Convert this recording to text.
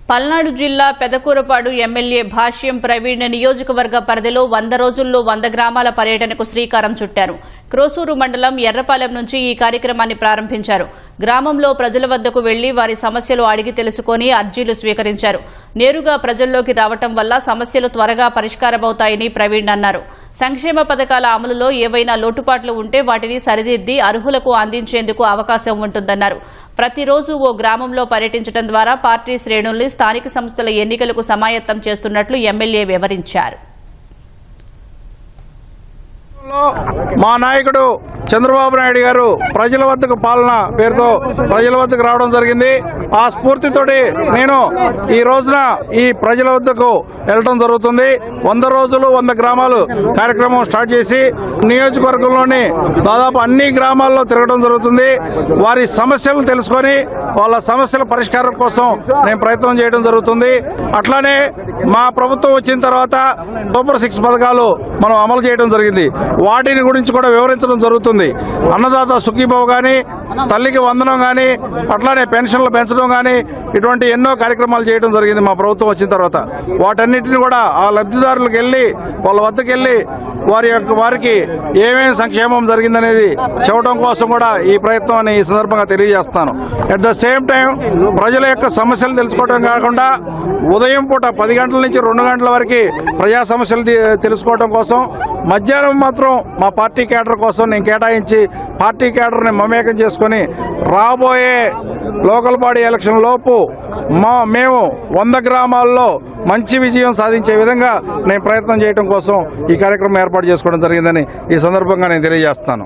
పల్నాడు జిల్లా పెదకూరపాడు ఎమ్మెల్యే భాష్యం ప్రవీణ్ నియోజకవర్గ పరిధిలో 100 రోజుల్లో 100 గ్రామాల పర్యటనకు శ్రీకారం చుట్టారు. క్రోసూరు మండలం ఎర్రపాలెం నుంచి ఈ కార్యక్రమాన్ని ప్రారంభించారు. గ్రామంలో ప్రజల వద్దకు వెళ్లి వారి సమస్యలు అడిగి తెలుసుకుని అర్జీలు స్వీకరించారు. నేరుగా ప్రజల్లోకి రావటం వల్ల సమస్యలు త్వరగా పరిష్కారమవుతాయని ప్రవీణ్ అన్నారు. సంక్షేమ పథకాల అమలులో ఏవైనా లోటుపాట్లు ఉంటే వాటిని సరిదిద్ది అర్హులకు అందించేందుకు అవకాశం ఉంటుందన్నారు. ప్రతిరోజు ఓ గ్రామంలో పర్యటించడం ద్వారా పార్టీ శ్రేణుల్ని స్థానిక సంస్థల ఎన్నికలకు సమాయత్తం చేస్తున్నట్లు ఎమ్మెల్యే వివరించారు. మా నాయకుడు చంద్రబాబు నాయుడు గారు ప్రజల వద్దకు పాలన పేరుతో ప్రజల వద్దకు రావడం జరిగింది. ఆ స్ఫూర్తితోటి నేను ఈ రోజున ఈ ప్రజల వద్దకు వెళ్ళడం జరుగుతుంది. 100 రోజులు 100 గ్రామాలు కార్యక్రమం స్టార్ట్ చేసి నియోజకవర్గంలోని దాదాపు అన్ని గ్రామాల్లో తిరగడం జరుగుతుంది. వారి సమస్యలు తెలుసుకొని వాళ్ళ సమస్యల పరిష్కారం కోసం నేను ప్రయత్నం చేయడం జరుగుతుంది. అట్లానే మా ప్రభుత్వం వచ్చిన తర్వాత సూపర్ 6 పథకాలు మనం అమలు చేయడం జరిగింది. వాటిని గురించి కూడా వివరించడం జరుగుతుంది. అన్నదాత సుఖీభావ కానీ, తల్లికి వందనం కానీ, అట్లానే పెన్షన్లు పెంచడం కానీ, ఇటువంటి ఎన్నో కార్యక్రమాలు చేయడం జరిగింది మా ప్రభుత్వం వచ్చిన తర్వాత. వాటన్నిటిని కూడా ఆ లబ్ధిదారులకు వెళ్ళి వాళ్ళ వద్దకు వెళ్ళి వారికి ఏమేమి సంక్షేమం జరిగిందనేది చెప్పడం కోసం కూడా ఈ ప్రయత్నాన్ని ఈ సందర్భంగా తెలియజేస్తాను. అట్ ద సేమ్ టైం ప్రజల యొక్క సమస్యలు తెలుసుకోవడం కాకుండా ఉదయం పూట 10 గంటల నుంచి 2 గంటల వరకు ప్రజా సమస్యలు తెలుసుకోవడం కోసం, మధ్యాహ్నం మాత్రం మా పార్టీ కేడర్ కోసం నేను కేటాయించి పార్టీ కేడర్ని మమేకం చేసుకుని రాబోయే లోకల్ బాడీ ఎలక్షన్ లోపు మేము 100 గ్రామాల్లో మంచి విజయం సాధించే విధంగా నేను ప్రయత్నం చేయడం కోసం ఈ కార్యక్రమం ఏర్పాటు చేసుకోవడం జరిగిందని ఈ సందర్భంగా నేను తెలియజేస్తాను.